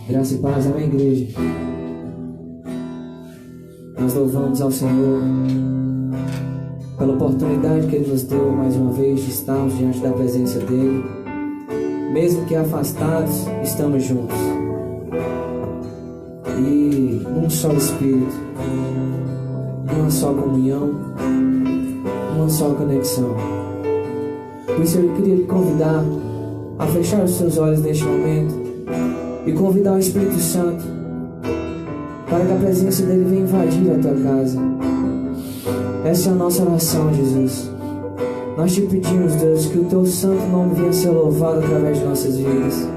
Graça e paz, amém, igreja. Nós louvamos ao Senhor pela oportunidade que Ele nos deu mais uma vez de estarmos diante da presença dEle. Mesmo que afastados, estamos juntos. E num só Espírito, uma só comunhão, uma só conexão. Por isso eu queria lhe convidar a fechar os seus olhos neste momento e convidar o Espírito Santo para que a presença dele venha invadir a tua casa. Essa é a nossa oração, Jesus. Nós te pedimos, Deus, que o teu santo nome venha ser louvado através de nossas vidas.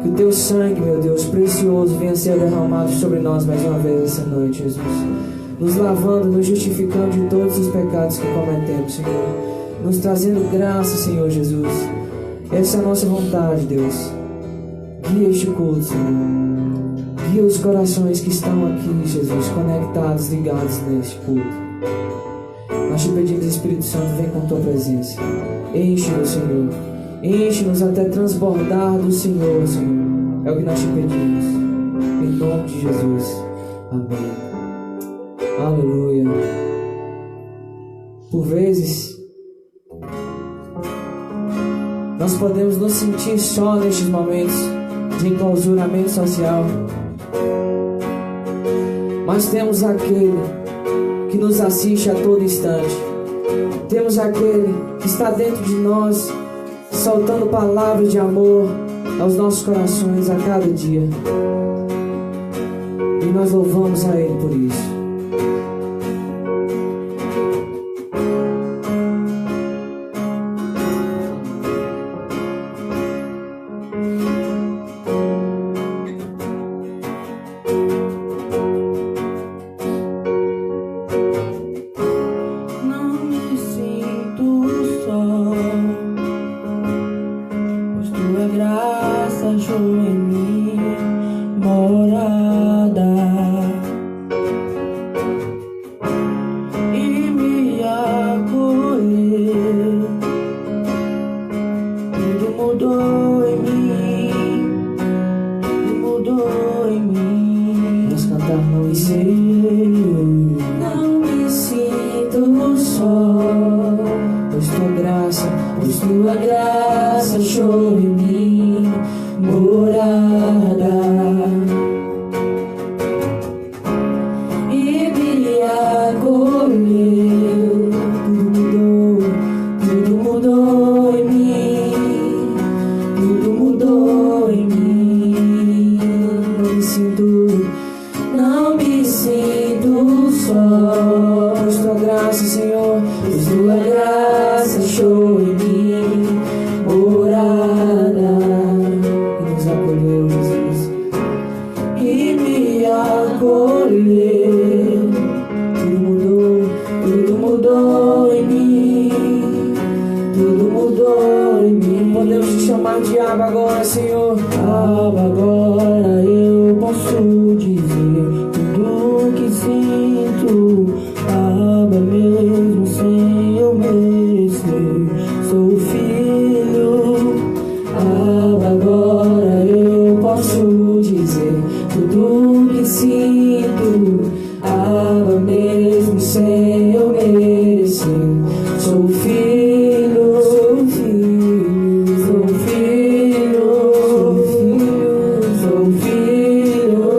Que o teu sangue, meu Deus, precioso, venha ser derramado sobre nós mais uma vez essa noite, Jesus. Nos lavando, nos justificando de todos os pecados que cometemos, Senhor. Nos trazendo graça, Senhor Jesus. Essa é a nossa vontade, Deus. Guia este culto, Senhor. Guia os corações que estão aqui, Jesus, conectados, ligados neste culto. Nós te pedimos, Espírito Santo, vem com tua presença. Enche-nos, Senhor. Enche-nos até transbordar do Senhor, Senhor. É o que nós te pedimos. Em nome de Jesus. Amém. Aleluia. Por vezes, nós podemos nos sentir só nestes momentos de enclausuramento social, mas temos aquele que nos assiste a todo instante. Temos aquele que está dentro de nós, soltando palavras de amor aos nossos corações a cada dia. E nós louvamos a Ele por isso. Acolher. não me sinto só. Pois tua graça, Senhor, pois tua graça achou em mim morada e nos acolheu, Jesus, e me acolheu. Tudo mudou em mim, tudo mudou em mim. Podemos te chamar de Abba agora, Senhor. Abba, agora eu posso dizer tudo que sinto. Abba, mesmo sem eu merecer, sou filho. Abba, agora eu posso dizer tudo que sinto. Abba, mesmo sem eu merecer, sou filho, sou filho, sou filho, sou filho,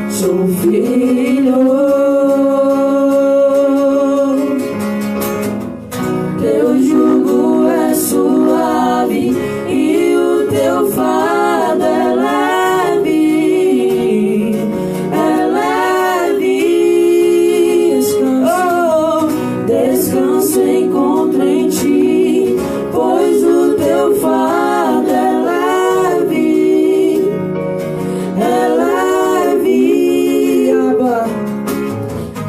sou filho. Teu jugo é suave e o teu fardo é leve, é leve. Descanso encontro em ti, pois o teu fardo é leve, é leve. Abba,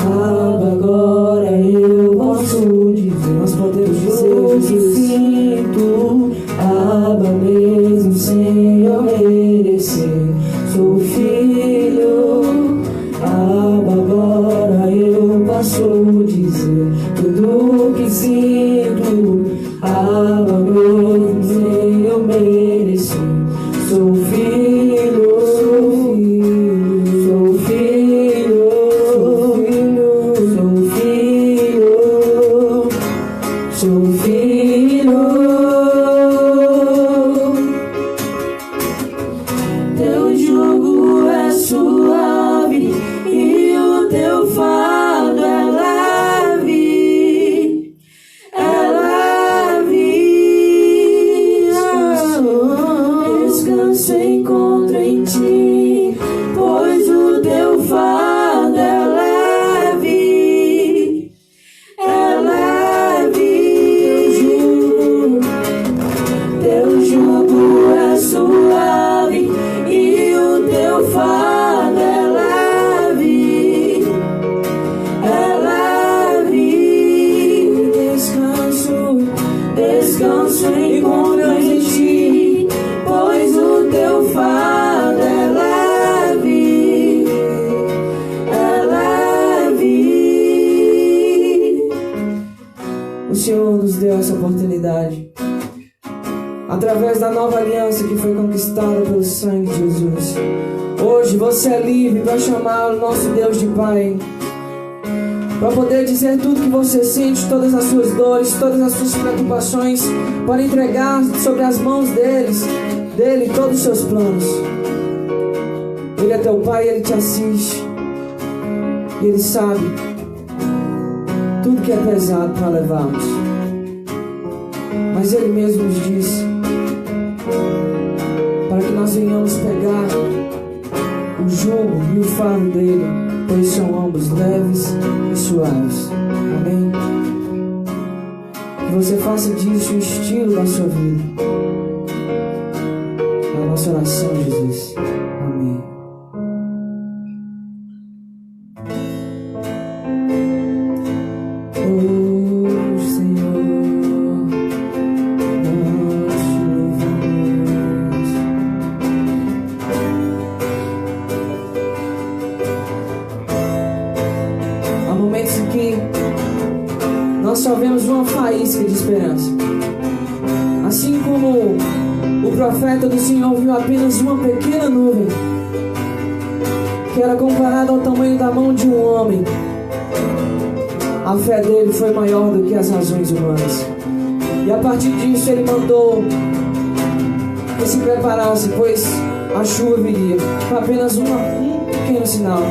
Abba, agora eu posso dizer, nós podemos dizer, sinto. Abba, mesmo sem eu merecer, sou filho. Abba, agora eu posso dizer tudo que sinto. Abba, mesmo sem eu merecer, sou filho, sou filho, sou filho, sou filho. Teu jugo é suave e o teu fardo é leve, é leve. Descanso encontro em ti, pois o teu fardo é leve, é leve. Teu jugo é suave e o teu fardo é leve, é leve. Descanso encontro em ti, pois o teu fardo é leve, é leve. O Senhor nos deu essa oportunidade através da nova aliança que foi conquistada pelo sangue de Jesus. Hoje você é livre para chamar o nosso Deus de Pai, para poder dizer tudo que você sente, todas as suas dores, todas as suas preocupações, para entregar sobre as mãos dele todos os seus planos. Ele é teu Pai, Ele te assiste, e Ele sabe tudo que é pesado para levarmos. Mas Ele mesmo nos disse para que nós venhamos pegar o jugo e o fardo dele, pois são ambos leves e suaves. Amém? Que você faça disso o estilo da sua vida. É a nossa oração, Jesus. Amém. Nós só vemos uma faísca de esperança. Assim como o profeta do Senhor viu apenas uma pequena nuvem, que era comparada ao tamanho da mão de um homem, a fé dele foi maior do que as razões humanas. E a partir disso ele mandou que se preparasse, pois a chuva viria. Foi apenas um pequeno sinal.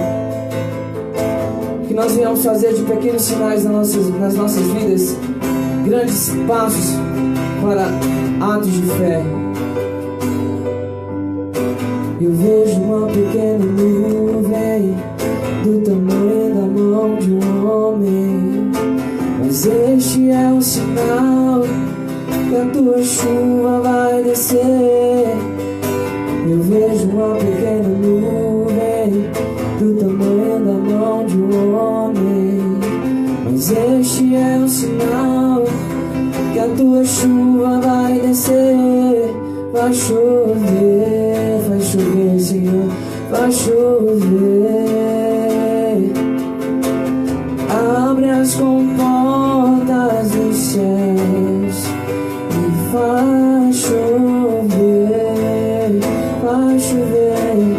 Que nós venhamos fazer de pequenos sinais nas nossas vidas grandes passos para atos de fé. Eu vejo uma pequena nuvem do tamanho da mão de um homem, mas este é o sinal que a tua chuva vai descer. Eu vejo uma pequena nuvem do tamanho da mão de um homem, mas este é o sinal que a tua chuva vai descer. Vai chover, Senhor, vai chover. Abre as comportas dos céus e vai chover, vai chover.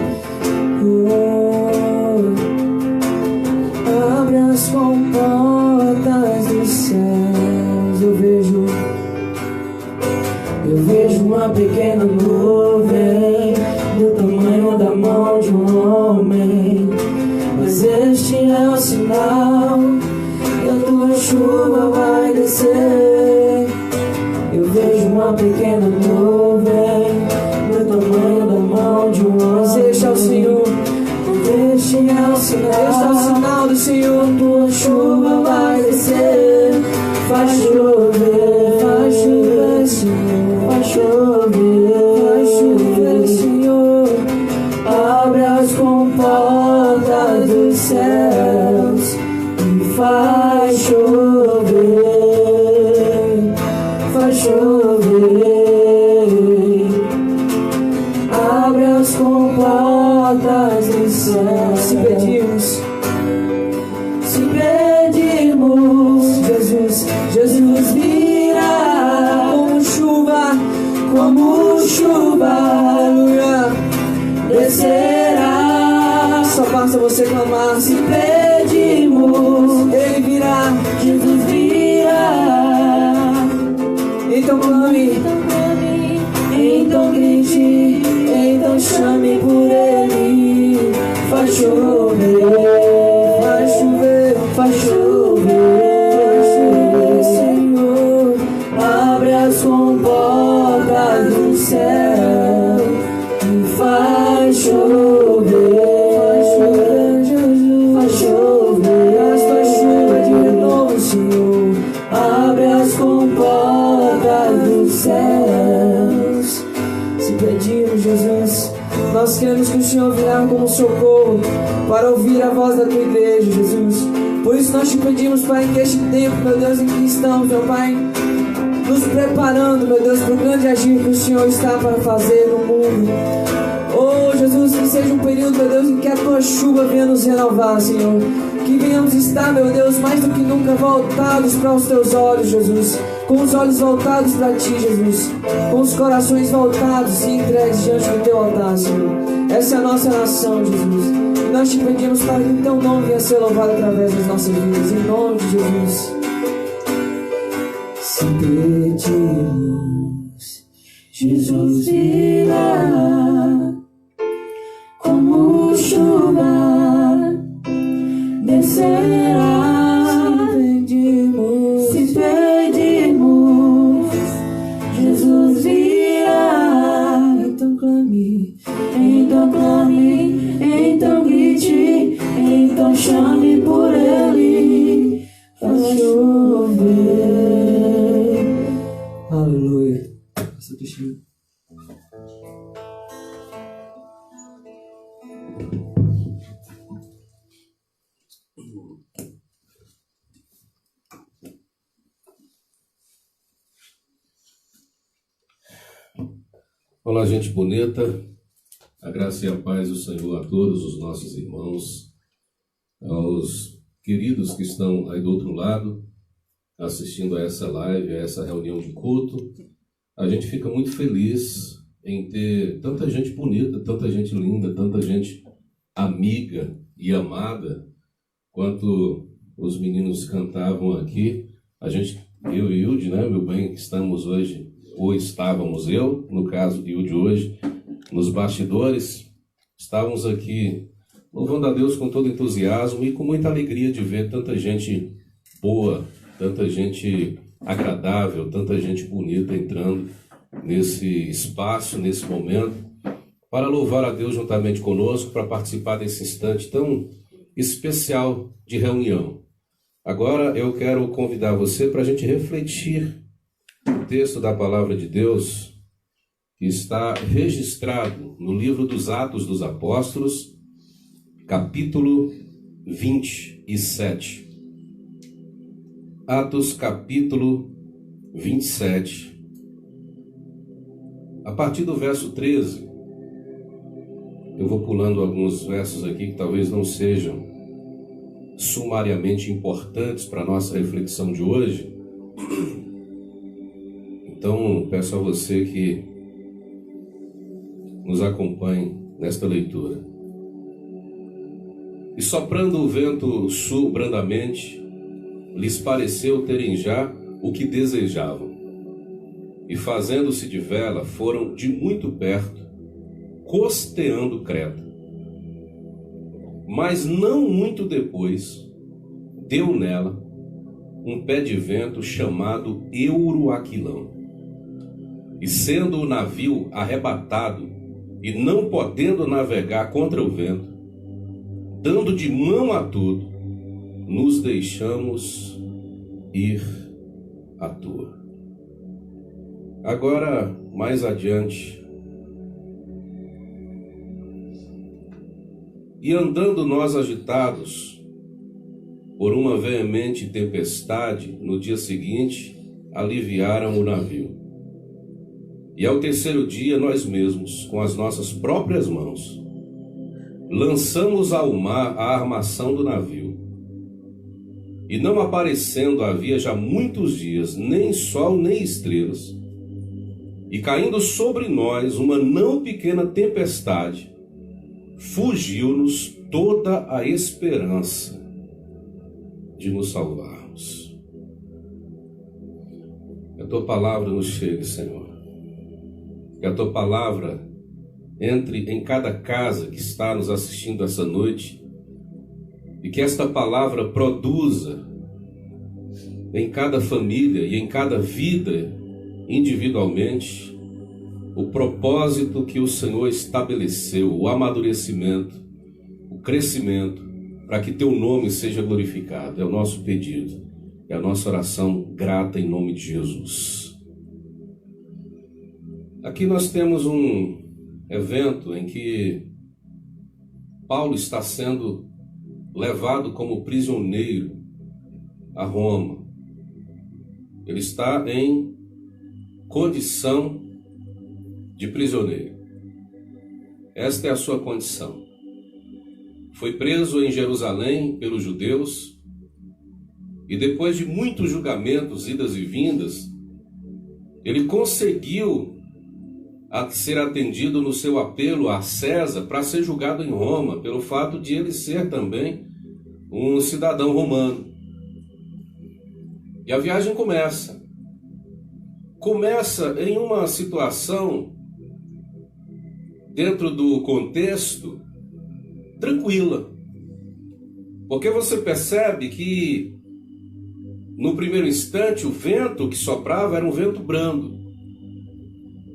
Abre as comportas dos céus. Eu vejo uma pequena nuvem do tamanho da mão de um homem, mas este é o sinal que a tua chuva vai descer. Eu vejo uma pequena nuvem do tamanho da mão de um homem, mas este é o Senhor. Este é o sinal do Senhor. Tua chuva vai descer. Vai chover, Senhor. Vai chover, Senhor. Abre as comportas dos céus e vai chover, vai chover. Abre as comportas dos céus. Se pedirmos, Jesus virá como chuva, aleluia, descerá. Só basta você clamar. Se pedirmos, Ele virá, Jesus virá. Então clame, então grite, então chame por Ele. Vai chover, vai chover, vai chover, Senhor. Abre as comportas do céu e vai chover, Jesus, vai chover. As tuas chuvas de renovo, Senhor. Abre as comportas dos céus. Se pedimos, Jesus, nós queremos que o Senhor virá como socorro para ouvir a voz da tua igreja, Jesus. Por isso nós te pedimos, Pai, que este tempo, meu Deus, em que estamos, meu Pai, nos preparando, meu Deus, para o grande agir que o Senhor está para fazer no mundo. Oh, Jesus, que seja um período, meu Deus, em que a tua chuva venha nos renovar, Senhor. Que venhamos estar, meu Deus, mais do que nunca voltados para os teus olhos, Jesus. Com os olhos voltados para ti, Jesus. Com os corações voltados e entregues diante do teu altar, Senhor. Essa é a nossa nação, Jesus. E nós te pedimos para que o teu nome venha ser louvado através das nossas vidas. Em nome de Jesus. Se pedimos, Jesus virá como chuva, descerá. Se pedirmos, Jesus virá. Então clame, então grite, então chame por Ele. Vai chover. Aleluia. Olá, gente bonita, a graça e a paz do Senhor a todos os nossos irmãos, aos queridos que estão aí do outro lado, assistindo a essa live, a essa reunião de culto. A gente fica muito feliz em ter tanta gente bonita, tanta gente linda, tanta gente amiga e amada, quanto os meninos cantavam aqui. A gente, eu e Hilde, né, meu bem, estamos hoje, ou estávamos eu, no caso de Hilde hoje, nos bastidores, estávamos aqui louvando a Deus com todo entusiasmo e com muita alegria de ver tanta gente boa, tanta gente agradável, tanta gente bonita entrando nesse espaço, nesse momento, para louvar a Deus juntamente conosco, para participar desse instante tão especial de reunião. Agora eu quero convidar você para a gente refletir o texto da Palavra de Deus que está registrado no livro dos Atos dos Apóstolos, capítulo 27. Atos, capítulo 27. A partir do verso 13, eu vou pulando alguns versos aqui que talvez não sejam sumariamente importantes para a nossa reflexão de hoje. Então, peço a você que nos acompanhe nesta leitura. E soprando o vento sul brandamente, lhes pareceu terem já o que desejavam. E fazendo-se de vela, foram de muito perto, costeando Creta. Mas não muito depois, deu nela um pé de vento chamado Euroaquilão. E sendo o navio arrebatado, e não podendo navegar contra o vento, dando de mão a tudo, nos deixamos ir à toa. Agora, mais adiante, e andando nós agitados por uma veemente tempestade, no dia seguinte, aliviaram o navio. E ao terceiro dia, nós mesmos, com as nossas próprias mãos, lançamos ao mar a armação do navio. E não aparecendo havia já muitos dias, nem sol nem estrelas, e caindo sobre nós uma não pequena tempestade, fugiu-nos toda a esperança de nos salvarmos. Que a tua palavra nos chegue, Senhor. Que a tua palavra entre em cada casa que está nos assistindo essa noite e que esta palavra produza em cada família e em cada vida individualmente o propósito que o Senhor estabeleceu, o amadurecimento, o crescimento, para que teu nome seja glorificado. É o nosso pedido, é a nossa oração grata em nome de Jesus. Aqui nós temos um evento em que Paulo está sendo levado como prisioneiro a Roma. Ele está em condição de prisioneiro. Esta é a sua condição. Foi preso em Jerusalém pelos judeus e depois de muitos julgamentos, idas e vindas, ele conseguiu ser atendido no seu apelo a César para ser julgado em Roma, pelo fato de ele ser também um cidadão romano. E a viagem começa. Começa em uma situação, dentro do contexto, tranquila. Porque você percebe que, no primeiro instante, o vento que soprava era um vento brando.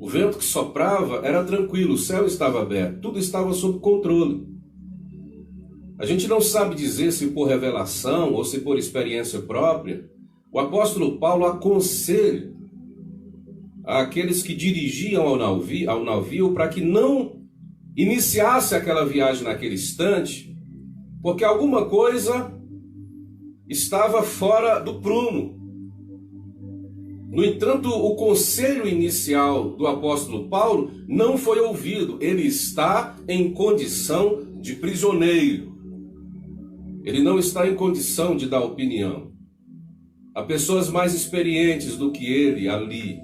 O vento que soprava era tranquilo, o céu estava aberto, tudo estava sob controle. A gente não sabe dizer se por revelação ou se por experiência própria, o apóstolo Paulo aconselha àqueles que dirigiam ao navio para que não iniciasse aquela viagem naquele instante, porque alguma coisa estava fora do prumo. No entanto, o conselho inicial do apóstolo Paulo não foi ouvido. Ele está em condição de prisioneiro. Ele não está em condição de dar opinião. Há pessoas mais experientes do que ele ali.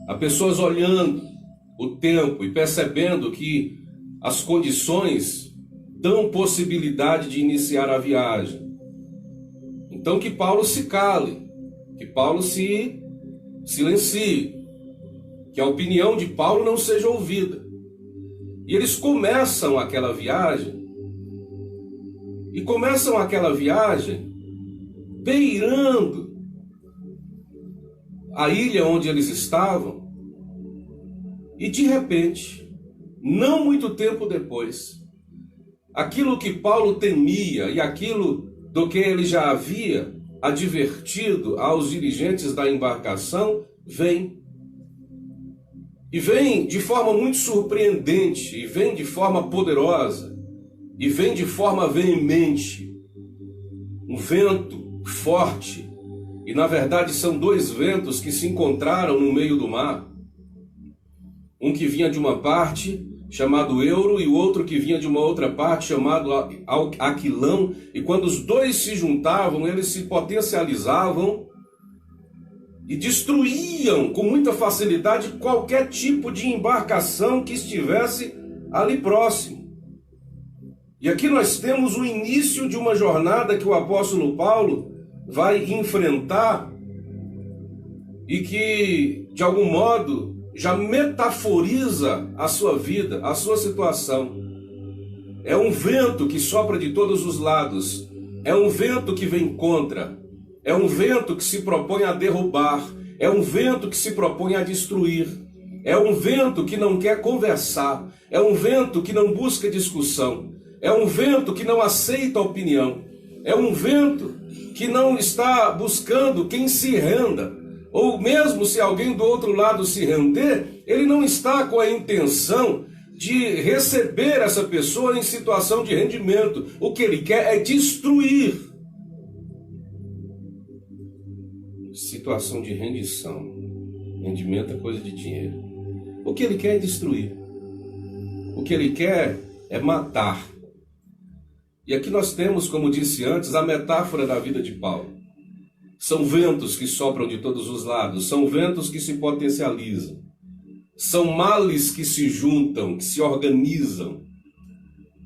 Há pessoas olhando o tempo e percebendo que as condições dão possibilidade de iniciar a viagem. Então que Paulo se cale, que Paulo se silencie, que a opinião de Paulo não seja ouvida. E eles começam aquela viagem, beirando a ilha onde eles estavam, e de repente, não muito tempo depois, aquilo que Paulo temia e aquilo do que ele já havia advertido aos dirigentes da embarcação, vem. E vem de forma muito surpreendente, e vem de forma poderosa, e vem de forma veemente. Um vento forte, e na verdade são dois ventos que se encontraram no meio do mar. Um que vinha de uma parte, chamado Euro, e o outro que vinha de uma outra parte, chamado Aquilão. E quando os dois se juntavam, eles se potencializavam e destruíam com muita facilidade qualquer tipo de embarcação que estivesse ali próximo. E aqui nós temos o início de uma jornada que o apóstolo Paulo vai enfrentar e que, de algum modo, já metaforiza a sua vida, a sua situação. É um vento que sopra de todos os lados, é um vento que vem contra, é um vento que se propõe a derrubar, é um vento que se propõe a destruir, é um vento que não quer conversar, é um vento que não busca discussão, é um vento que não aceita opinião, é um vento que não está buscando quem se renda. Ou mesmo se alguém do outro lado se render, ele não está com a intenção de receber essa pessoa em situação de rendimento. O que ele quer é destruir. Situação de rendição. Rendimento é coisa de dinheiro. O que ele quer é destruir. O que ele quer é matar. E aqui nós temos, como disse antes, a metáfora da vida de Paulo. São ventos que sopram de todos os lados, são ventos que se potencializam, são males que se juntam, que se organizam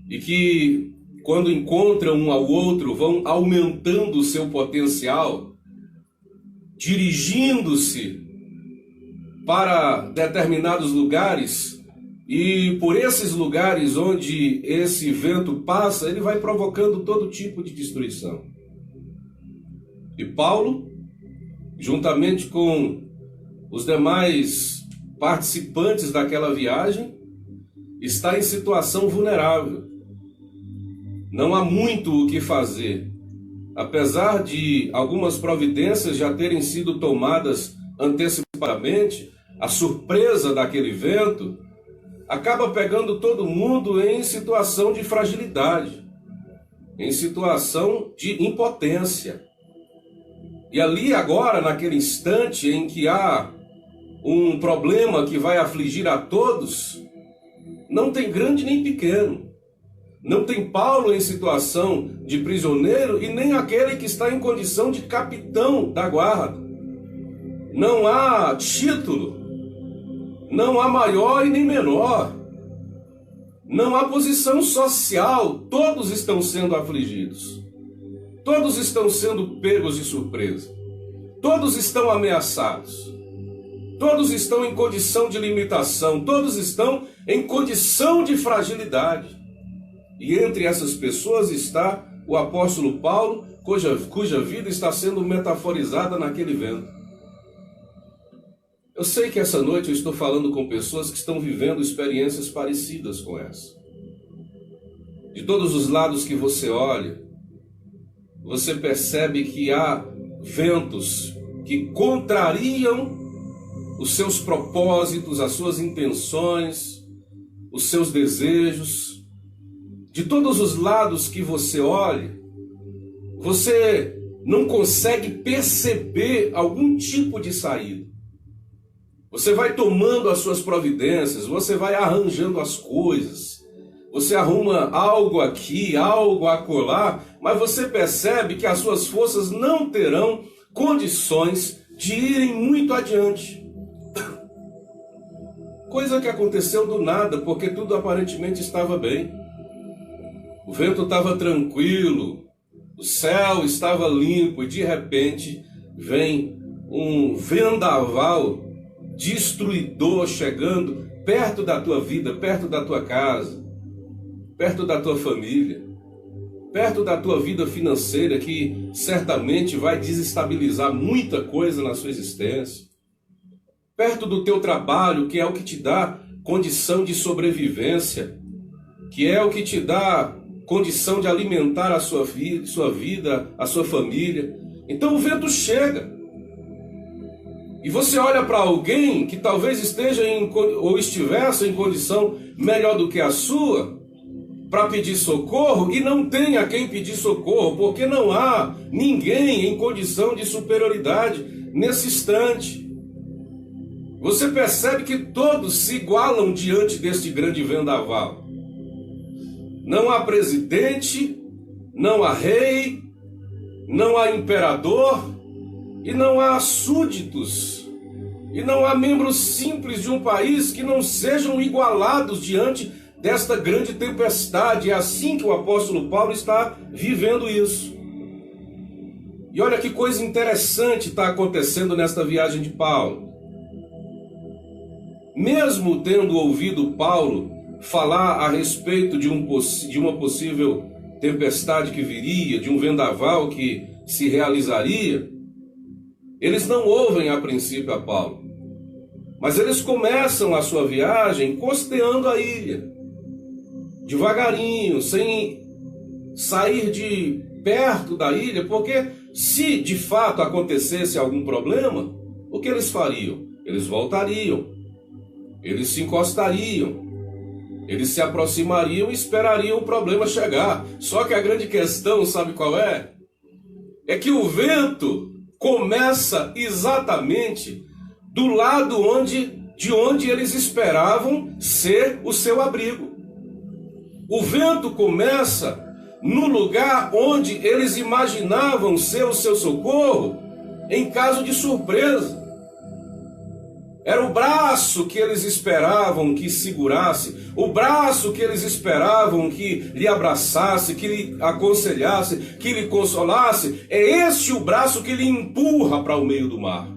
e que, quando encontram um ao outro, vão aumentando o seu potencial, dirigindo-se para determinados lugares, e por esses lugares onde esse vento passa, ele vai provocando todo tipo de destruição. E Paulo, juntamente com os demais participantes daquela viagem, está em situação vulnerável. Não há muito o que fazer. Apesar de algumas providências já terem sido tomadas antecipadamente, a surpresa daquele vento acaba pegando todo mundo em situação de fragilidade, em situação de impotência. E ali agora, naquele instante em que há um problema que vai afligir a todos, não tem grande nem pequeno. Não tem Paulo em situação de prisioneiro e nem aquele que está em condição de capitão da guarda. Não há título, não há maior e nem menor. Não há posição social, todos estão sendo afligidos. Todos estão sendo pegos de surpresa. Todos estão ameaçados. Todos estão em condição de limitação. Todos estão em condição de fragilidade. E entre essas pessoas está o apóstolo Paulo, cuja vida está sendo metaforizada naquele vento. Eu sei que essa noite eu estou falando com pessoas que estão vivendo experiências parecidas com essa. De todos os lados que você olha, você percebe que há ventos que contrariam os seus propósitos, as suas intenções, os seus desejos. De todos os lados que você olha, você não consegue perceber algum tipo de saída. Você vai tomando as suas providências, você vai arranjando as coisas, você arruma algo aqui, algo acolá, mas você percebe que as suas forças não terão condições de irem muito adiante. Coisa que aconteceu do nada, porque tudo aparentemente estava bem. O vento estava tranquilo, o céu estava limpo e de repente vem um vendaval destruidor chegando perto da tua vida, perto da tua casa, perto da tua família, perto da tua vida financeira, que certamente vai desestabilizar muita coisa na sua existência, perto do teu trabalho, que é o que te dá condição de sobrevivência, que é o que te dá condição de alimentar a sua vida, a sua família. Então o vento chega. E você olha para alguém que talvez esteja ou estivesse em condição melhor do que a sua, para pedir socorro, e não tem a quem pedir socorro, porque não há ninguém em condição de superioridade nesse instante. Você percebe que todos se igualam diante deste grande vendaval. Não há presidente, não há rei, não há imperador, e não há súditos, e não há membros simples de um país que não sejam igualados diante desta grande tempestade. É assim que o apóstolo Paulo está vivendo isso. E olha que coisa interessante está acontecendo nesta viagem de Paulo. Mesmo tendo ouvido Paulo falar a respeito de uma possível tempestade que viria, de um vendaval que se realizaria, eles não ouvem a princípio a Paulo, mas eles começam a sua viagem costeando a ilha, devagarinho, sem sair de perto da ilha, porque se de fato acontecesse algum problema, o que eles fariam? Eles voltariam, eles se encostariam, eles se aproximariam e esperariam o problema chegar. Só que a grande questão, sabe qual é? É que o vento começa exatamente do lado de onde eles esperavam ser o seu abrigo. O vento começa no lugar onde eles imaginavam ser o seu socorro em caso de surpresa. Era o braço que eles esperavam que segurasse, o braço que eles esperavam que lhe abraçasse, que lhe aconselhasse, que lhe consolasse. É este o braço que lhe empurra para o meio do mar.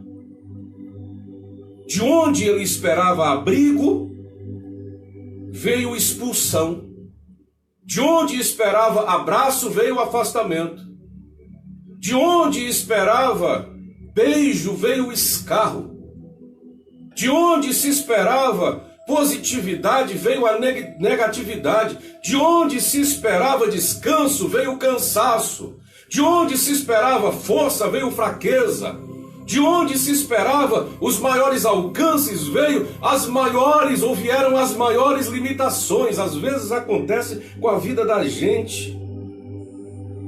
De onde ele esperava abrigo, veio expulsão. De onde esperava abraço, veio afastamento. De onde esperava beijo, veio escarro. De onde se esperava positividade, veio a negatividade. De onde se esperava descanso, veio cansaço. De onde se esperava força, veio fraqueza. De onde se esperava os maiores alcances, vieram as maiores limitações. Às vezes acontece com a vida da gente.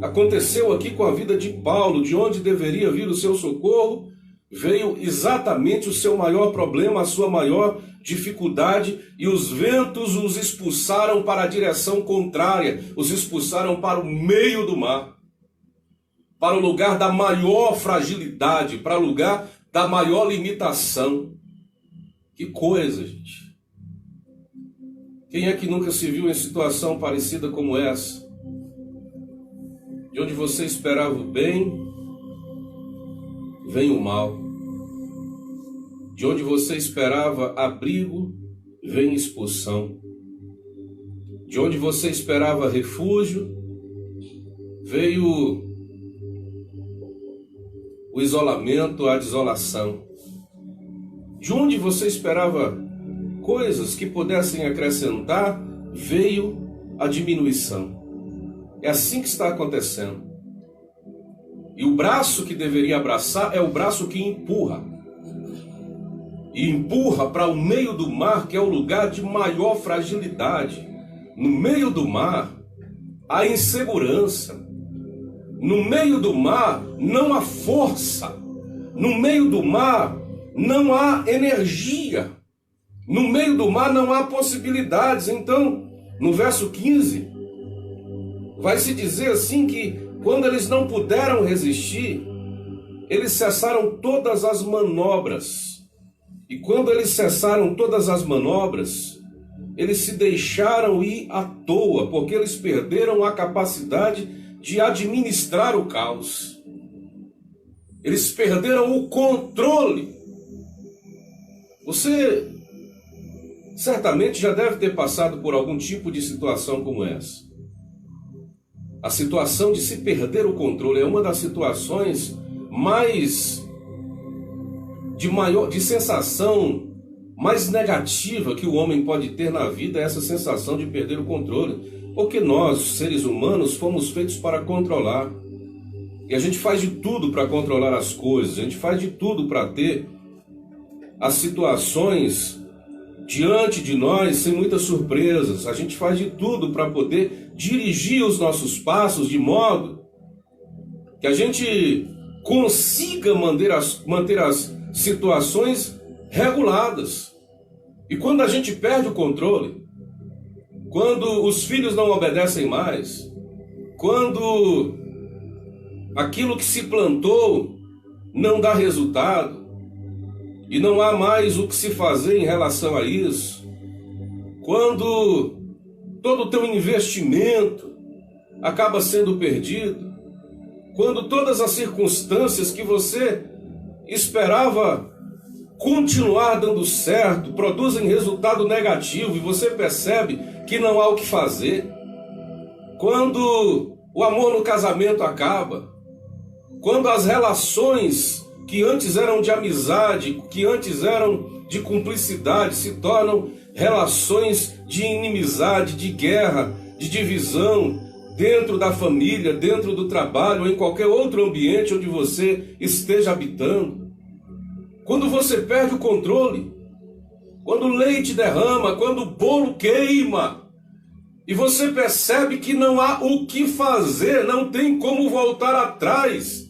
Aconteceu aqui com a vida de Paulo. De onde deveria vir o seu socorro, veio exatamente o seu maior problema, a sua maior dificuldade, e os ventos os expulsaram para a direção contrária, os expulsaram para o meio do mar, para o lugar da maior fragilidade, para o lugar da maior limitação. Que coisa, gente! Quem é que nunca se viu em situação parecida como essa? De onde você esperava o bem, vem o mal. De onde você esperava abrigo, vem expulsão. De onde você esperava refúgio, veio o isolamento, a desolação. De onde você esperava coisas que pudessem acrescentar, veio a diminuição. É assim que está acontecendo. E o braço que deveria abraçar é o braço que empurra. E empurra para o meio do mar, que é o lugar de maior fragilidade. No meio do mar, há insegurança. No meio do mar, não há força. No meio do mar, não há energia. No meio do mar, não há possibilidades. Então, no verso 15, vai se dizer assim que quando eles não puderam resistir, eles cessaram todas as manobras. E quando eles cessaram todas as manobras, eles se deixaram ir à toa, porque eles perderam a capacidade de administrar o caos. Eles perderam o controle. Você certamente já deve ter passado por algum tipo de situação como essa. A situação de se perder o controle é uma das situações mais de sensação mais negativa que o homem pode ter na vida é essa sensação de perder o controle. Porque nós, seres humanos, fomos feitos para controlar. E a gente faz de tudo para controlar as coisas, a gente faz de tudo para ter as situações diante de nós sem muitas surpresas. A gente faz de tudo para poder dirigir os nossos passos de modo que a gente consiga manter as situações reguladas. E quando a gente perde o controle, quando os filhos não obedecem mais, quando aquilo que se plantou não dá resultado, e não há mais o que se fazer em relação a isso, quando todo o teu investimento acaba sendo perdido, quando todas as circunstâncias que você esperava continuar dando certo produzem resultado negativo e você percebe que não há o que fazer, quando o amor no casamento acaba, quando as relações que antes eram de amizade, que antes eram de cumplicidade, se tornam relações de inimizade, de guerra, de divisão, dentro da família, dentro do trabalho, ou em qualquer outro ambiente onde você esteja habitando. Quando você perde o controle, quando o leite derrama, quando o bolo queima, e você percebe que não há o que fazer, não tem como voltar atrás.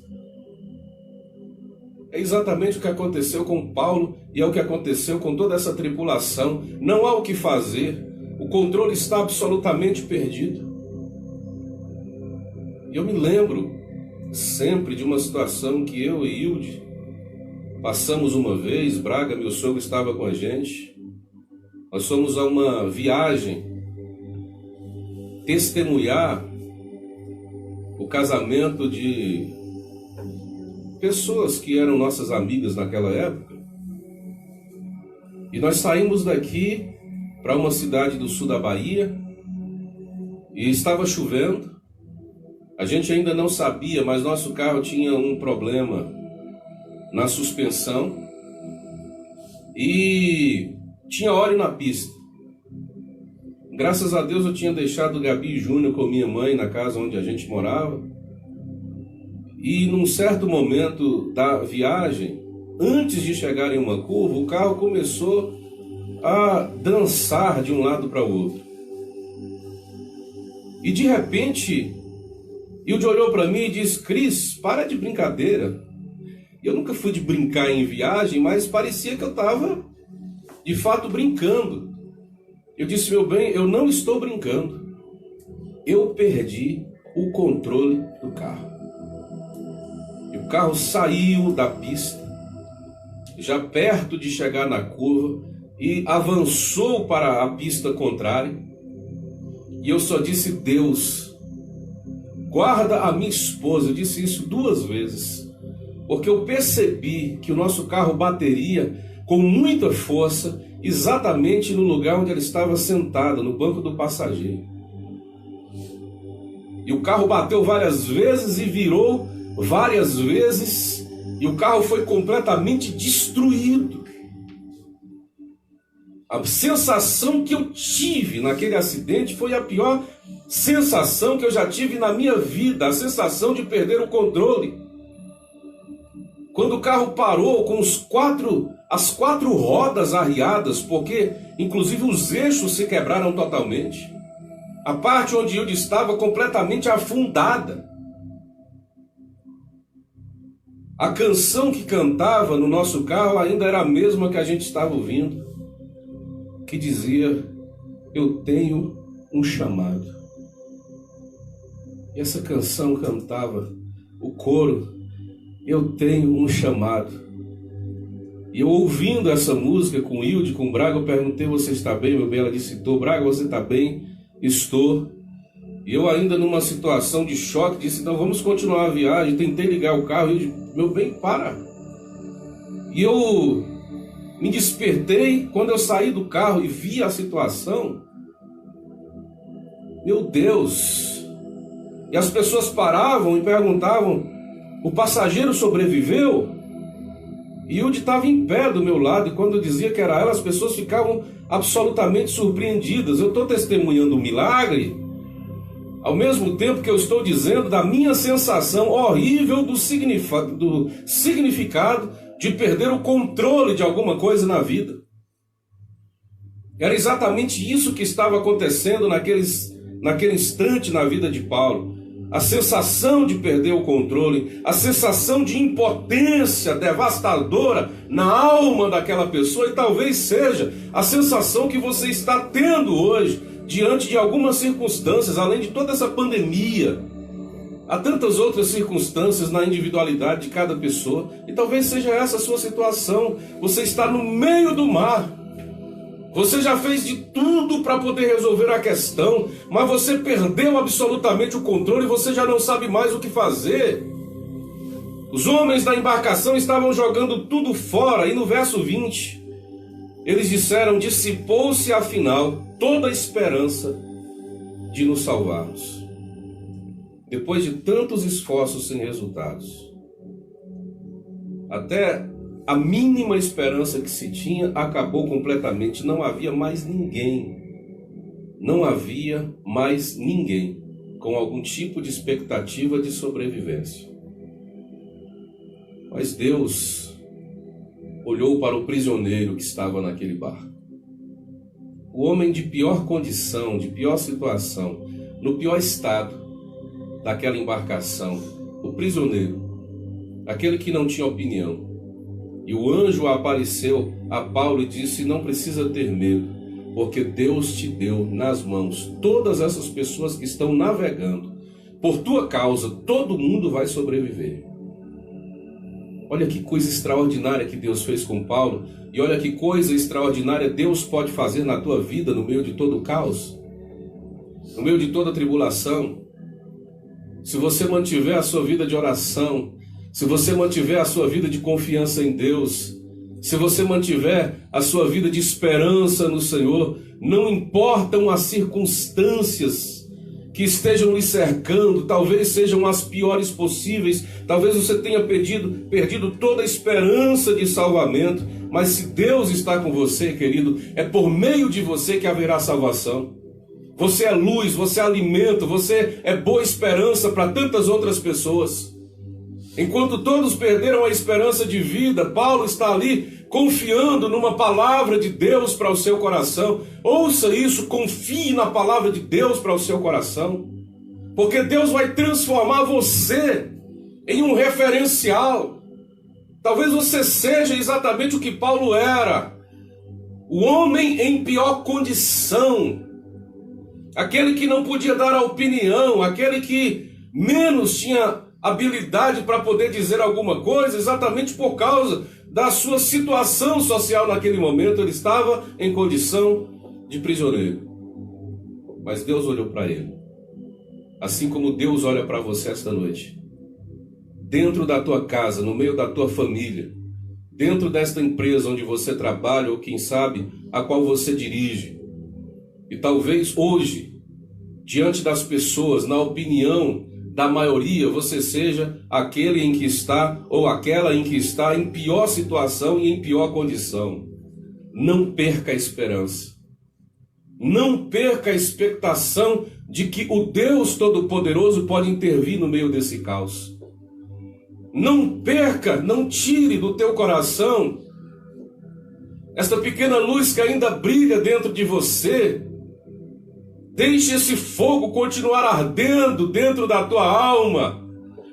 É exatamente o que aconteceu com Paulo e é o que aconteceu com toda essa tripulação. Não há o que fazer, o controle está absolutamente perdido. E eu me lembro sempre de uma situação que eu e Hilde passamos uma vez. Braga, meu sogro, estava com a gente. Nós fomos a uma viagem testemunhar o casamento de pessoas que eram nossas amigas naquela época. E nós saímos daqui para uma cidade do sul da Bahia e estava chovendo. A gente ainda não sabia, mas nosso carro tinha um problema na suspensão e tinha óleo na pista. Graças a Deus eu tinha deixado o Gabi Júnior com minha mãe na casa onde a gente morava. E num certo momento da viagem, antes de chegar em uma curva, o carro começou a dançar de um lado para o outro. E de repente, Hilde olhou para mim e disse: Cris, para de brincadeira. Eu nunca fui de brincar em viagem, mas parecia que eu estava de fato brincando. Eu disse: meu bem, eu não estou brincando. Eu perdi o controle do carro. E o carro saiu da pista, já perto de chegar na curva, e avançou para a pista contrária. E eu só disse: Deus, guarda a minha esposa. Eu disse isso 2 vezes, porque eu percebi que o nosso carro bateria com muita força exatamente no lugar onde ela estava sentada, no banco do passageiro. E o carro bateu várias vezes e virou várias vezes, e o carro foi completamente destruído. A sensação que eu tive naquele acidente foi a pior sensação que eu já tive na minha vida, a sensação de perder o controle. Quando o carro parou com as 4 rodas arriadas, porque inclusive os eixos se quebraram totalmente. A parte onde eu estava completamente afundada. A canção que cantava no nosso carro ainda era a mesma que a gente estava ouvindo, que dizia: eu tenho um chamado. E essa canção cantava, o coro: eu tenho um chamado. E eu, ouvindo essa música com Hilde, com Braga, eu perguntei: você está bem, meu bem? Ela disse: estou. Braga, você está bem? Estou. E eu, ainda numa situação de choque, disse: então vamos continuar a viagem. Tentei ligar o carro. Hilde: meu bem, para. E eu me despertei quando eu saí do carro e vi a situação. Meu Deus! E as pessoas paravam e perguntavam: o passageiro sobreviveu? E Hilde estava em pé do meu lado, e quando eu dizia que era ela, as pessoas ficavam absolutamente surpreendidas. Eu estou testemunhando um milagre, ao mesmo tempo que eu estou dizendo da minha sensação horrível do significado de perder o controle de alguma coisa na vida. Era exatamente isso que estava acontecendo naquele instante na vida de Paulo. A sensação de perder o controle, a sensação de impotência devastadora na alma daquela pessoa, e talvez seja a sensação que você está tendo hoje, diante de algumas circunstâncias, além de toda essa pandemia. Há tantas outras circunstâncias na individualidade de cada pessoa, e talvez seja essa a sua situação. Você está no meio do mar. Você já fez de tudo para poder resolver a questão, mas você perdeu absolutamente o controle e você já não sabe mais o que fazer. Os homens da embarcação estavam jogando tudo fora, e no verso 20, eles disseram: dissipou-se afinal toda a esperança de nos salvarmos. Depois de tantos esforços sem resultados, até a mínima esperança que se tinha acabou completamente. Não havia mais ninguém. Não havia mais ninguém com algum tipo de expectativa de sobrevivência. Mas Deus olhou para o prisioneiro que estava naquele barco. O homem de pior condição, de pior situação, no pior estado daquela embarcação, o prisioneiro, aquele que não tinha opinião. E o anjo apareceu a Paulo e disse: não precisa ter medo, porque Deus te deu nas mãos todas essas pessoas que estão navegando. Por tua causa, todo mundo vai sobreviver. Olha que coisa extraordinária que Deus fez com Paulo, e olha que coisa extraordinária Deus pode fazer na tua vida no meio de todo o caos, no meio de toda a tribulação. Se você mantiver a sua vida de oração, se você mantiver a sua vida de confiança em Deus, se você mantiver a sua vida de esperança no Senhor, não importam as circunstâncias que estejam lhe cercando, talvez sejam as piores possíveis, talvez você tenha perdido toda a esperança de salvamento, mas se Deus está com você, querido, é por meio de você que haverá salvação. Você é luz, você é alimento, você é boa esperança para tantas outras pessoas. Enquanto todos perderam a esperança de vida, Paulo está ali confiando numa palavra de Deus para o seu coração. Ouça isso, confie na palavra de Deus para o seu coração, porque Deus vai transformar você em um referencial. Talvez você seja exatamente o que Paulo era, o homem em pior condição, aquele que não podia dar a opinião, aquele que menos tinha habilidade para poder dizer alguma coisa, exatamente por causa da sua situação social naquele momento. Ele estava em condição de prisioneiro. Mas Deus olhou para ele, assim como Deus olha para você esta noite. Dentro da tua casa, no meio da tua família, dentro desta empresa onde você trabalha, ou quem sabe, a qual você dirige. E talvez hoje, diante das pessoas, na opinião da maioria, você seja aquele em que está, ou aquela em que está em pior situação e em pior condição. Não perca a esperança. Não perca a expectação de que o Deus Todo-Poderoso pode intervir no meio desse caos. Não perca, não tire do teu coração esta pequena luz que ainda brilha dentro de você. Deixe esse fogo continuar ardendo dentro da tua alma,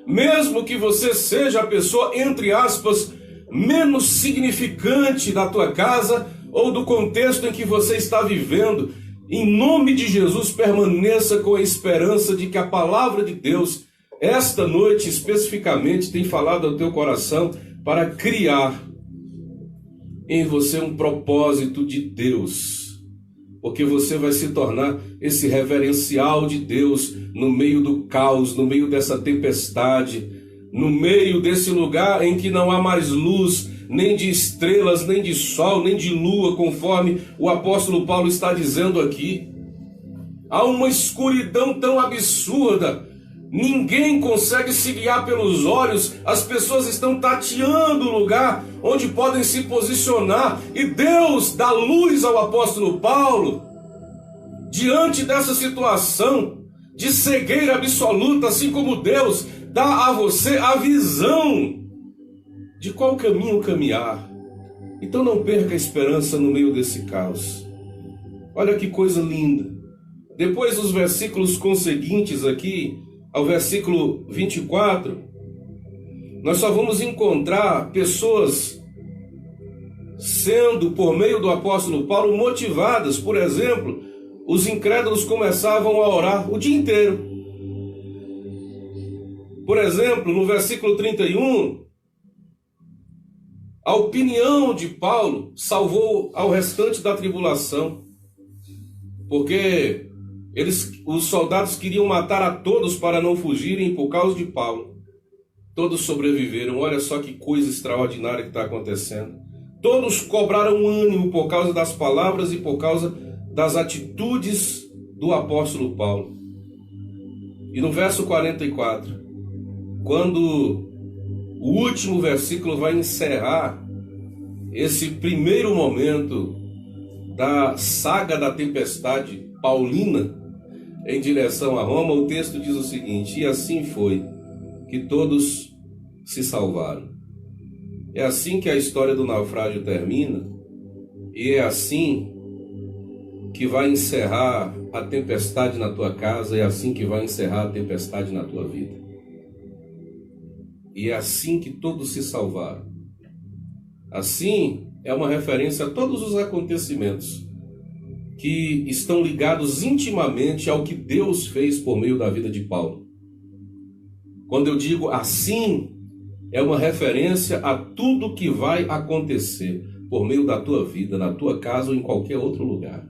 mesmo que você seja a pessoa, entre aspas, menos significante da tua casa ou do contexto em que você está vivendo. Em nome de Jesus, permaneça com a esperança de que a palavra de Deus, esta noite especificamente, tem falado ao teu coração para criar em você um propósito de Deus. Porque você vai se tornar esse reverencial de Deus no meio do caos, no meio dessa tempestade, no meio desse lugar em que não há mais luz, nem de estrelas, nem de sol, nem de lua, conforme o apóstolo Paulo está dizendo aqui. Há uma escuridão tão absurda, Ninguém consegue se guiar pelos olhos, as pessoas estão tateando o lugar onde podem se posicionar, e Deus dá luz ao apóstolo Paulo diante dessa situação de cegueira absoluta, assim como Deus dá a você a visão de qual caminho caminhar. Então não perca a esperança no meio desse caos. Olha que coisa linda. Depois dos versículos conseguintes aqui, ao versículo 24, nós só vamos encontrar pessoas sendo, por meio do apóstolo Paulo, motivadas. Por exemplo, os incrédulos começavam a orar o dia inteiro. Por exemplo, no versículo 31, a opinião de Paulo salvou ao restante da tribulação, porque os soldados queriam matar a todos para não fugirem por causa de Paulo. Todos sobreviveram. Olha só que coisa extraordinária que está acontecendo. Todos cobraram ânimo por causa das palavras e por causa das atitudes do apóstolo Paulo. E no verso 44, quando o último versículo vai encerrar esse primeiro momento da saga da tempestade paulina em direção a Roma, o texto diz o seguinte: e assim foi que todos se salvaram. É assim que a história do naufrágio termina, e é assim que vai encerrar a tempestade na tua casa, é assim que vai encerrar a tempestade na tua vida. E é assim que todos se salvaram. Assim é uma referência a todos os acontecimentos que estão ligados intimamente ao que Deus fez por meio da vida de Paulo. Quando eu digo assim, é uma referência a tudo que vai acontecer por meio da tua vida, na tua casa ou em qualquer outro lugar.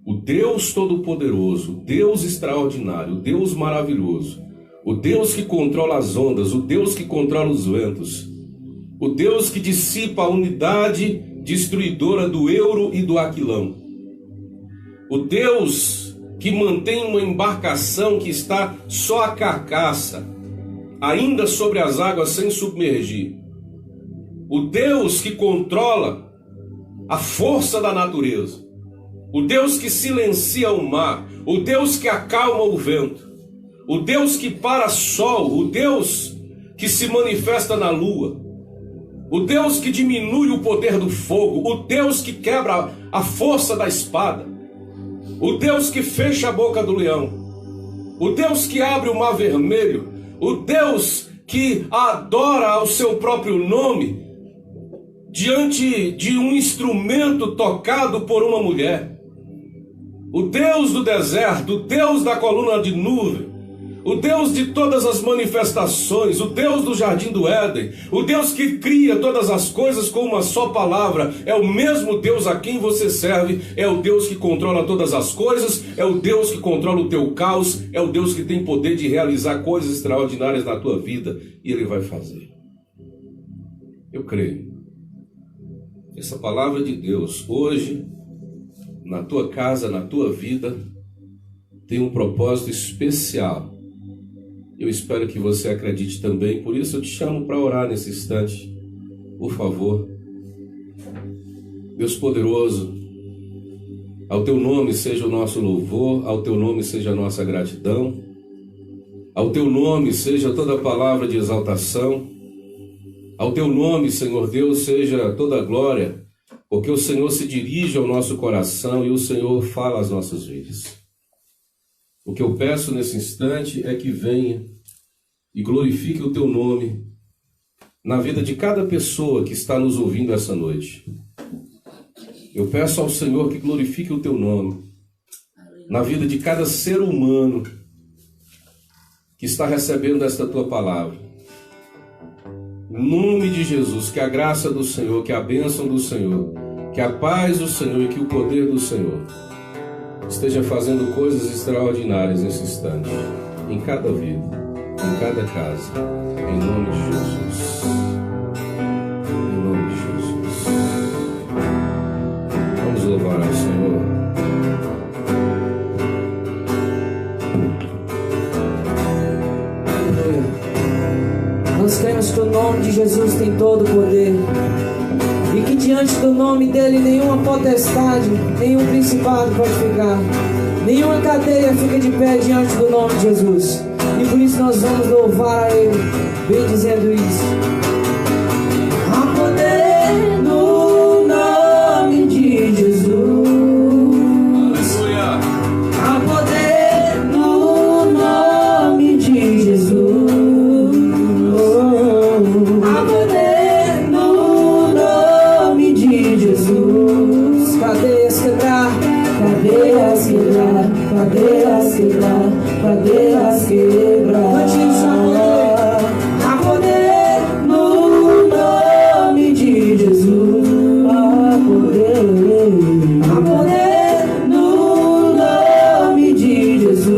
O Deus Todo-Poderoso, o Deus extraordinário, o Deus maravilhoso, o Deus que controla as ondas, o Deus que controla os ventos, o Deus que dissipa a unidade destruidora do Euro e do Aquilão, o Deus que mantém uma embarcação que está só a carcaça, ainda sobre as águas sem submergir, o Deus que controla a força da natureza, o Deus que silencia o mar, o Deus que acalma o vento, o Deus que para sol, o Deus que se manifesta na lua, o Deus que diminui o poder do fogo, o Deus que quebra a força da espada, o Deus que fecha a boca do leão, o Deus que abre o mar vermelho, o Deus que adora ao seu próprio nome diante de um instrumento tocado por uma mulher, o Deus do deserto, o Deus da coluna de nuvem, o Deus de todas as manifestações, o Deus do jardim do Éden, o Deus que cria todas as coisas com uma só palavra, é o mesmo Deus a quem você serve, é o Deus que controla todas as coisas, é o Deus que controla o teu caos, é o Deus que tem poder de realizar coisas extraordinárias na tua vida, e Ele vai fazer. Eu creio. Essa palavra de Deus, hoje, na tua casa, na tua vida, tem um propósito especial. Eu espero que você acredite também, por isso eu te chamo para orar nesse instante, por favor. Deus poderoso, ao teu nome seja o nosso louvor, ao teu nome seja a nossa gratidão, ao teu nome seja toda palavra de exaltação, ao teu nome, Senhor Deus, seja toda glória, porque o Senhor se dirige ao nosso coração e o Senhor fala às nossas vidas. O que eu peço nesse instante é que venha e glorifique o teu nome na vida de cada pessoa que está nos ouvindo essa noite. Eu peço ao Senhor que glorifique o teu nome na vida de cada ser humano que está recebendo esta tua palavra. Em nome de Jesus, que a graça do Senhor, que a bênção do Senhor, que a paz do Senhor e que o poder do Senhor esteja fazendo coisas extraordinárias nesse instante, em cada vida, em cada casa, em nome de Jesus. Em nome de Jesus. Vamos louvar ao Senhor. aleluia. Nós cremos que o nome de Jesus tem todo o poder e que diante do nome dele nenhuma potestade, nenhum principado pode ficar, nenhuma cadeia fica de pé diante do nome de Jesus. E por isso nós vamos louvar a ele, bem dizendo isso. Há poder no nome de Jesus. Há poder no nome de Jesus. Há poder no nome de Jesus. Cadeias quebrar, cadeias quebrar, cadeias quebrar, cadeias quebrar. Há poder no nome de Jesus. Há poder no nome de Jesus.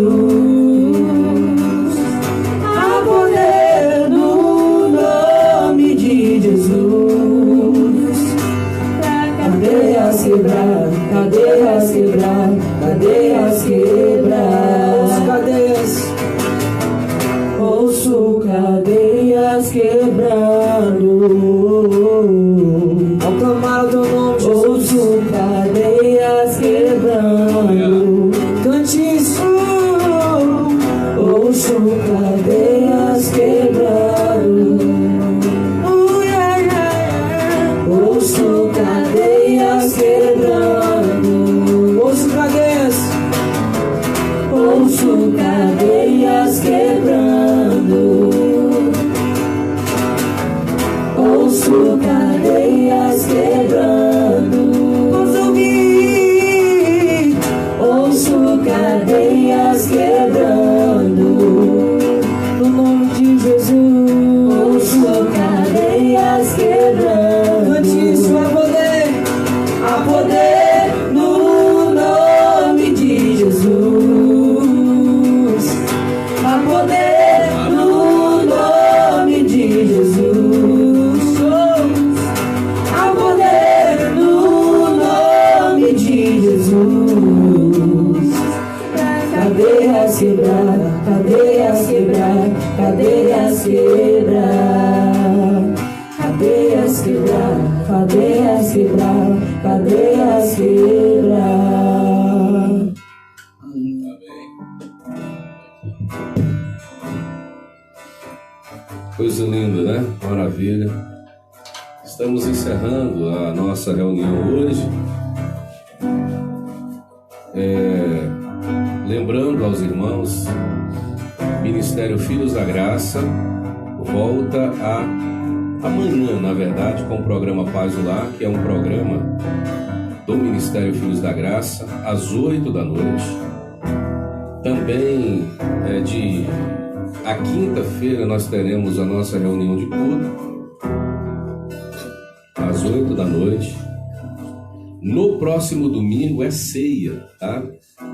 Há poder no nome de Jesus. Cadeias quebrar, cadeias quebrar, cadeias quebrar. Cadeias. Ouço cadeias quebrando. Ao clamar o teu nome, Jesus. Ouço cadeias quebrando. Cante isso. Ouço cadeias quebrando. Ouço cadeias quebrando. Ouço cadeias. Ouço cadeias quebrando. Ouço cadeias quebrando. Ouço cadeias quebrando. No nome de Jesus. Ouço cadeias quebrando. Cante isso, há poder no nome de Jesus. Há poder no nome de Jesus. Há poder no nome de Jesus. Cadeias quebrar, cadeias quebrar, cadeias quebrar. Cadeias quebrar, cadeias quebrar, cadeias quebrar. Coisa linda, né? Maravilha. Estamos encerrando a nossa reunião hoje. Lembrando aos irmãos, Ministério Filhos da Graça volta amanhã, na verdade, com o programa Paz do Lar, que é um programa do Ministério Filhos da Graça, às 8 da noite. Também a quinta-feira nós teremos a nossa reunião de culto, às 8 da noite. No próximo domingo é ceia, tá?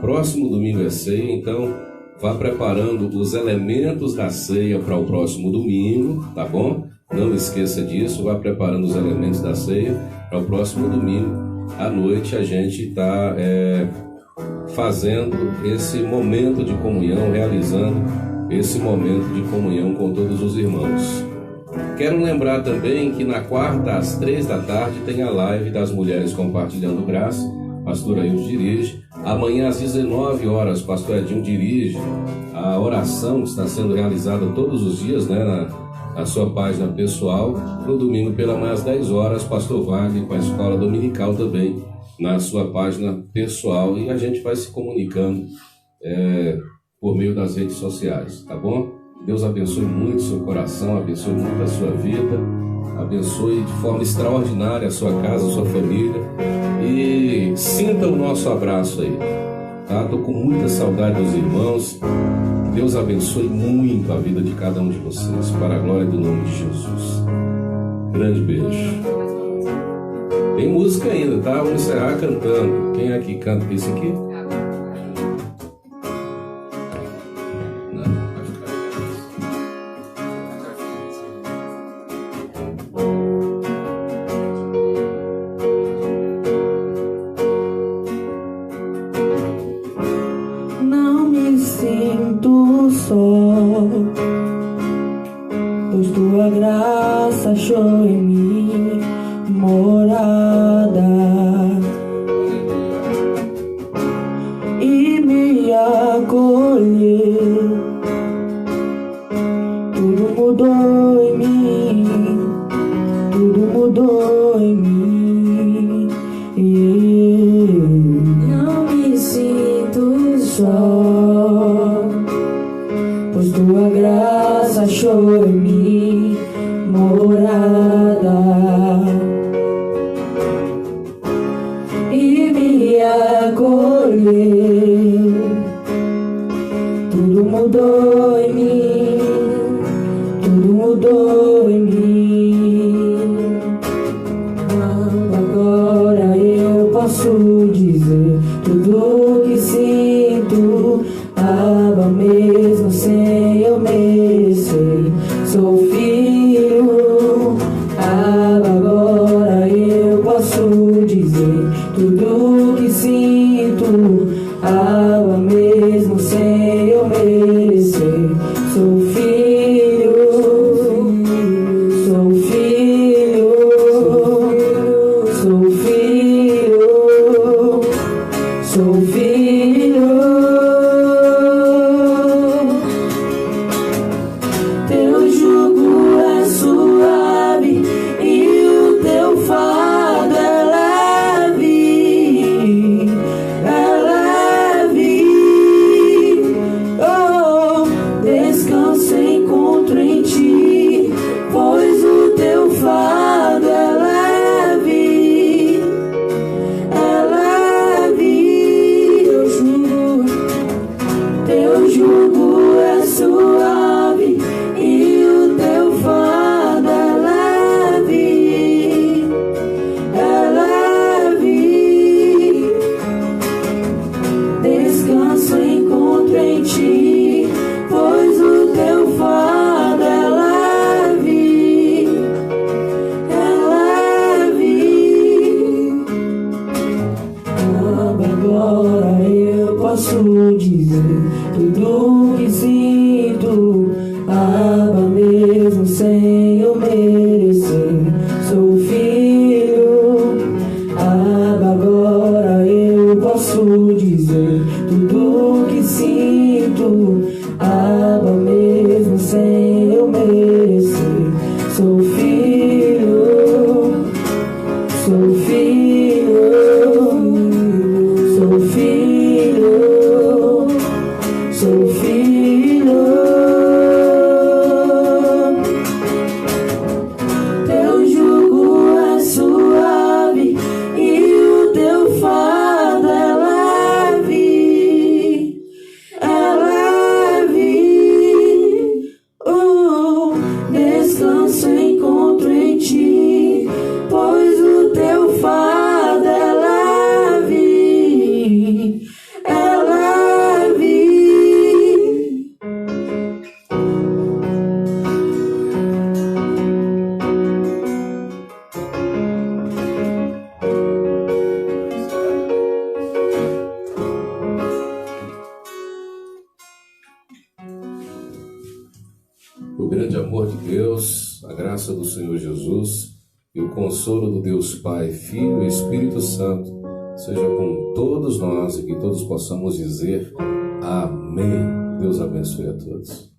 Próximo domingo é ceia, então vá preparando os elementos da ceia para o próximo domingo, tá bom? Não esqueça disso, vá preparando os elementos da ceia para o próximo domingo. À noite a gente está fazendo esse momento de comunhão, realizando esse momento de comunhão com todos os irmãos. Quero lembrar também que na quarta, às 3 da tarde, tem a live das mulheres compartilhando graça. Pastor Ailton dirige. Amanhã, às 19 horas, Pastor Edinho dirige. A oração está sendo realizada todos os dias, né, na sua página pessoal. No domingo, pela manhã, às 10 horas, Pastor Wagner com a escola dominical também, na sua página pessoal. E a gente vai se comunicando por meio das redes sociais, tá bom? Deus abençoe muito o seu coração, abençoe muito a sua vida, abençoe de forma extraordinária a sua casa, a sua família, e sinta o nosso abraço aí, tá? Estou com muita saudade dos irmãos. Deus abençoe muito a vida de cada um de vocês, para a glória do nome de Jesus. Grande beijo. Tem música ainda, tá? Vamos encerrar cantando. Quem aqui canta isso aqui? tua graça achou em mim morada e me acolheu. Tudo mudou em mim, tudo mudou em mim. Não me sinto só, pois tua graça achou em mim morada e me acolheu. Tudo mudou em mim, tudo mudou em mim. Agora eu posso dizer tudo que sinto, Abba, mesmo sem eu merecer. Sou filho, Abba, agora eu posso dizer tudo que sinto, Abba, mesmo sem eu merecer. Sou filho, sou filho, sou filho, sou filho. Teu jugo é suave e o teu fardo é leve, é leve. Oh, descanso encontro em ti, pois o teu fardo é leve, é leve. Teu jugo é suave e o teu fardo é leve, é leve. Descanso encontro em ti, pois o teu fardo é leve, é leve. Agora eu posso dizer tudo que sinto, Abba, mesmo sem eu merecer. Sou filho, Abba, agora eu posso dizer tudo que sinto, Abba, mesmo sem eu merecer. Sou filho, sou filho, sou filho, sou filho. Teu jugo é suave e o teu fardo é leve, é leve. Descanso encontro em ti, pois o teu fardo é leve, é leve. O grande amor de Deus, a graça do Senhor Jesus e o consolo do Deus Pai, Filho e Espírito Santo seja com todos nós e que todos possamos dizer amém. Deus abençoe a todos.